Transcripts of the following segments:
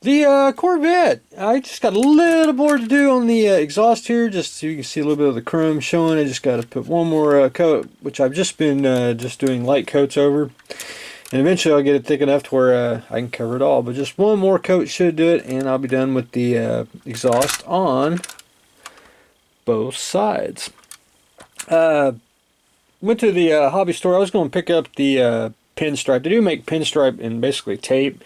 The Corvette, I just got a little more to do on the exhaust here, just so you can see a little bit of the chrome showing. I just got to put one more coat, which I've just been just doing light coats over. And eventually I'll get it thick enough to where I can cover it all. But just one more coat should do it, and I'll be done with the exhaust on both sides. Went to the hobby store. I was going to pick up the pinstripe. They do make pinstripe in basically tape.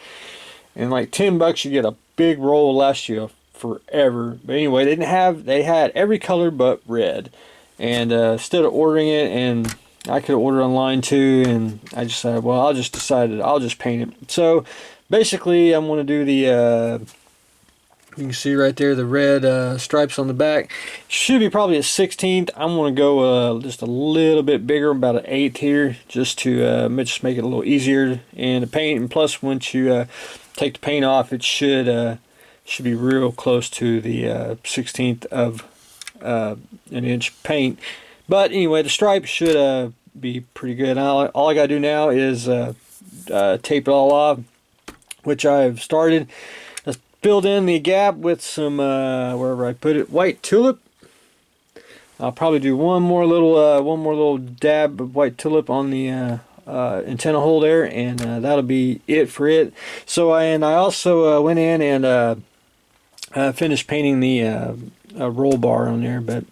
And like $10 you get a big roll. Will last you forever. But anyway, they had every color but red. And instead of ordering it, and I could order online too, and I just said, well, I'll just paint it. So basically I'm going to do the you can see right there the red stripes on the back. Should be probably a 16th. I'm going to go just a little bit bigger, about an 1/8 here, just to just make it a little easier in the paint. And plus, once you take the paint off, it should be real close to the 16th of an inch paint. But anyway, the stripe should be pretty good. All I got to do now is tape it all off, which I've started. Filled in the gap with some, wherever I put it, white tulip. I'll probably do one more little dab of white tulip on the antenna hole there, and that'll be it for it. So I also went in and finished painting the roll bar on there, but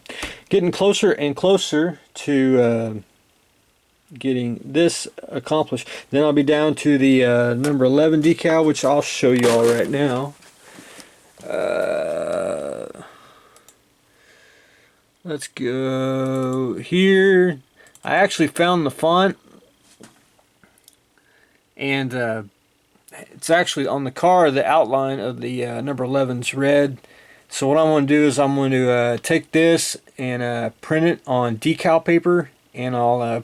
getting closer and closer to getting this accomplished. Then I'll be down to the number 11 decal, which I'll show you all right now. Let's go here. I actually found the font, and it's actually on the car. The outline of the number 11's red. So what I'm going to do is I'm going to take this and print it on decal paper, and I'll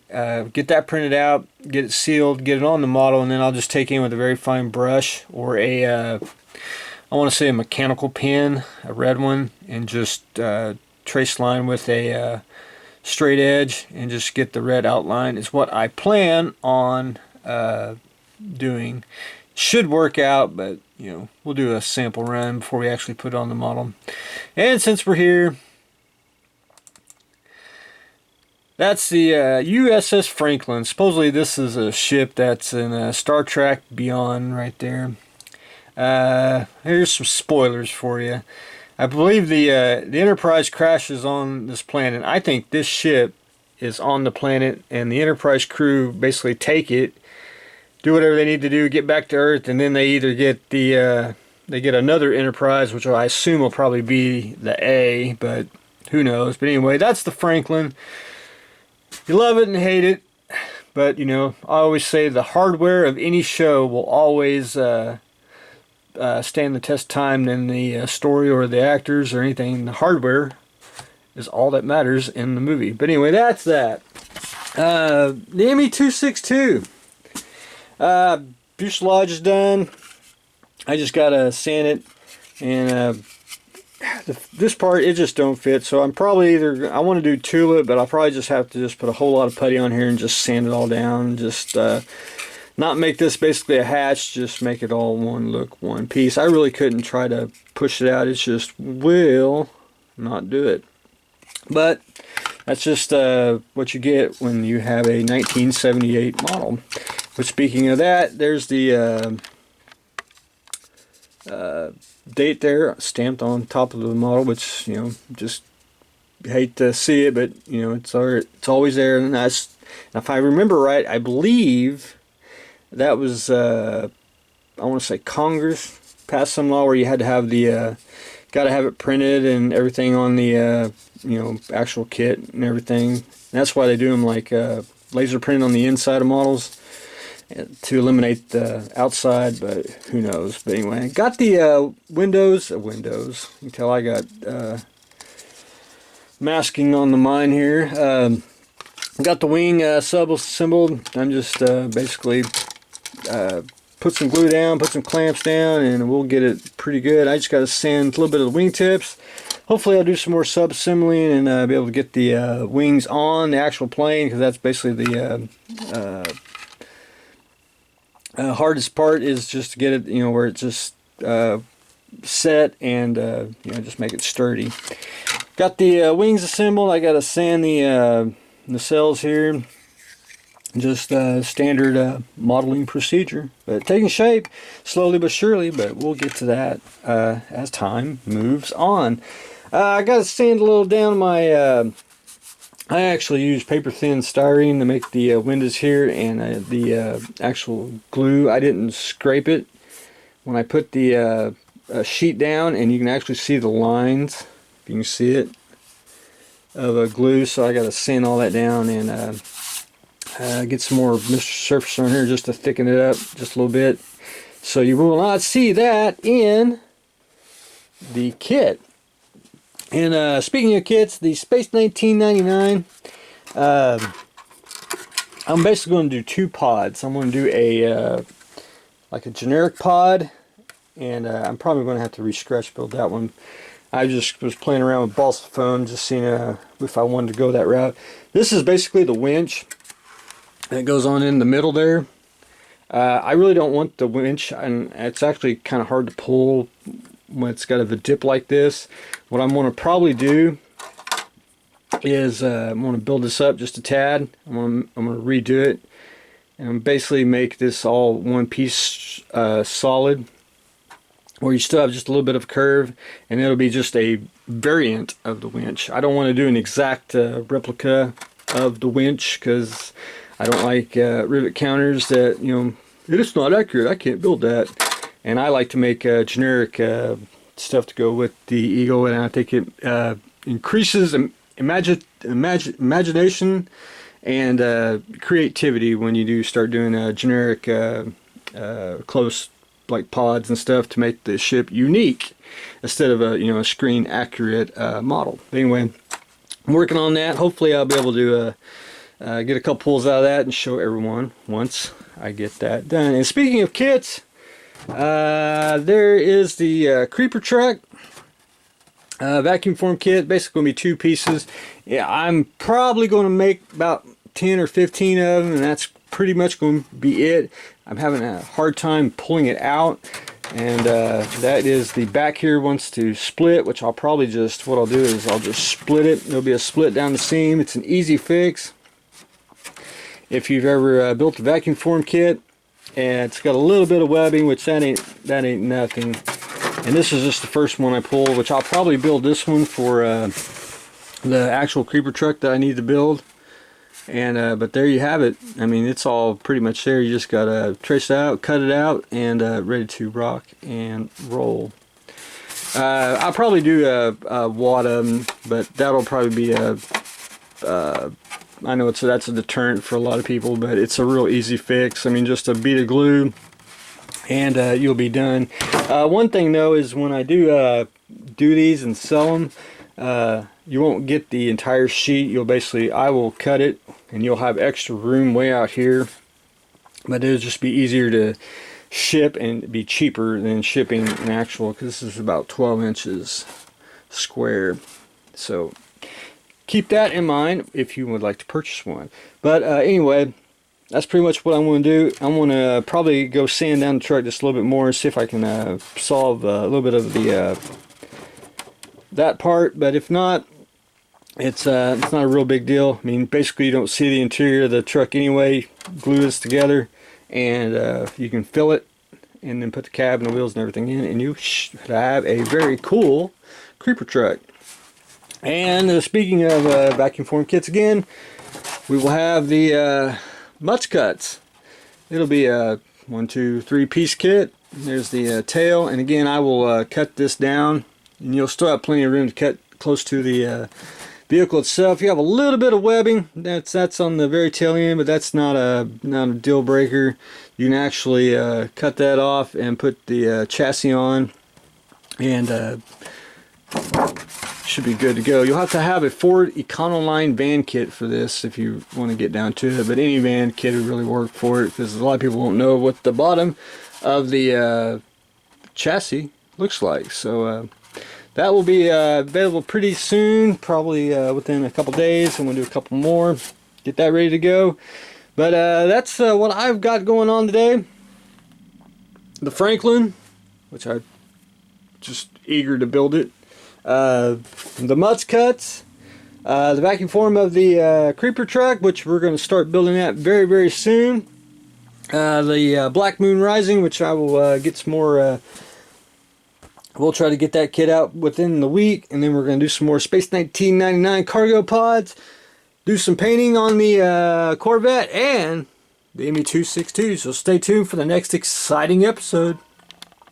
get that printed out, get it sealed, get it on the model, and then I'll just take in with a very fine brush or I want to say a mechanical pen, a red one, and just trace line with a straight edge and just get the red outline is what I plan on doing. Should work out, but you know, we'll do a sample run before we actually put it on the model. And since we're here, that's the USS Franklin. Supposedly this is a ship that's in Star Trek Beyond right there. Here's some spoilers for you. I believe the Enterprise crashes on this planet. I think this ship is on the planet, and the Enterprise crew basically take it, do whatever they need to do, get back to Earth, and then they either get they get another Enterprise, which I assume will probably be the A, but who knows. But anyway, that's the Franklin. You love it and hate it, but you know, I always say the hardware of any show will always stand the test of time than the story or the actors or anything. The hardware is all that matters in the movie. But anyway, that's that. The ME262. Fuselage is done. I just gotta sand it, and this part, it just don't fit. So I'm probably I want to do tulip, but I'll probably just have to just put a whole lot of putty on here and just sand it all down. Just not make this basically a hatch, just make it all one piece. I really couldn't try to push it out. It just will not do it. But that's just what you get when you have a 1978 model. But speaking of that, there's the date there stamped on top of the model, which, you know, just hate to see it, but you know, it's always there. And that's, if I remember right, I believe that was I want to say Congress passed some law where you had to have the got to have it printed and everything on the you know, actual kit and everything. And that's why they do them like laser printed on the inside of models to eliminate the outside, but who knows. But anyway, got the windows. You can tell I got masking on the mine here. Got the wing sub assembled. I'm just basically put some glue down, put some clamps down, and we'll get it pretty good. I just got to sand a little bit of the wingtips. Hopefully I'll do some more sub-assembling and be able to get the wings on the actual plane, because that's basically the Hardest part is just to get it, where it's just set and just make it sturdy. Got the wings assembled. I got to sand the nacelles here. Just standard modeling procedure, but taking shape slowly but surely. But we'll get to that as time moves on. I got to sand a little down my. I actually use paper thin styrene to make the windows here, and the actual glue. I didn't scrape it when I put the sheet down, and you can actually see the lines. If you can see it of glue, so I got to sand all that down and. Get some more Mr. Surface on here just to thicken it up just a little bit. So you will not see that in the kit. And speaking of kits, the Space 1999, I'm basically going to do 2 pods. I'm going to do a like a generic pod, and I'm probably going to have to re-scratch build that one. I just was playing around with balsa foam, just seeing if I wanted to go that route. This is basically the winch. It goes on in the middle there. I really don't want the winch, and it's actually kind of hard to pull when it's got a dip like this. What I'm going to probably do is I'm going to build this up just a tad. I'm going to redo it, and basically make this all one piece solid, where you still have just a little bit of curve, and it'll be just a variant of the winch. I don't want to do an exact replica of the winch, because I don't like rivet counters that, it's not accurate, I can't build that. And I like to make generic stuff to go with the Eagle, and I think it increases imagination and creativity when you do start doing generic close like pods and stuff to make the ship unique instead of a screen accurate model. Anyway, I'm working on that. Hopefully I'll be able to get a couple pulls out of that and show everyone once I get that done. And speaking of kits, there is the creeper truck vacuum form kit. Basically going to be 2 pieces. Yeah, I'm probably going to make about 10 or 15 of them, and that's pretty much going to be it. I'm having a hard time pulling it out, and that is the back here wants to split, which I'll probably just, what I'll do is I'll just split it. There'll be a split down the seam. It's an easy fix. If you've ever built a vacuum form kit, and it's got a little bit of webbing, which that ain't nothing. And this is just the first one I pulled, which I'll probably build this one for the actual creeper truck that I need to build. And but there you have it. I mean, it's all pretty much there. You just gotta trace it out, cut it out, and ready to rock and roll. I'll probably do a wad of them, but that'll probably be a I know that's a deterrent for a lot of people, but it's a real easy fix. I mean, just a bead of glue and you'll be done. One thing though is when I do these and sell them, you won't get the entire sheet. I will cut it, and you'll have extra room way out here, but it'll just be easier to ship and be cheaper than shipping an actual, because this is about 12 inches square. So keep that in mind if you would like to purchase one. But anyway, that's pretty much what I'm going to do. I'm going to probably go sand down the truck just a little bit more and see if I can solve a little bit of the that part. But if not, it's not a real big deal. I mean, basically you don't see the interior of the truck anyway. Glue this together, and you can fill it, and then put the cab and the wheels and everything in, and you should have a very cool creeper truck. And speaking of vacuum form kits again, we will have the mutts cuts. It'll be a 1, 2, 3 piece kit. There's the tail, and again I will cut this down, and you'll still have plenty of room to cut close to the vehicle itself. You have a little bit of webbing. That's on the very tail end, but that's not a deal breaker. You can actually cut that off and put the chassis on, and should be good to go. You'll have to have a Ford Econoline van kit for this if you want to get down to it, but any van kit would really work for it, because a lot of people won't know what the bottom of the chassis looks like. So that will be available pretty soon, probably within a couple days. I'm going to do a couple more, get that ready to go. But that's what I've got going on today. the Franklin, which I just eager to build it. The mutts cuts. The vacuum form of the creeper truck, which we're going to start building that very, very soon. The Black Moon Rising, which I will get some more. We'll try to get that kit out within the week, and then we're going to do some more Space 1999 cargo pods, do some painting on the Corvette and the ME262. So stay tuned for the next exciting episode.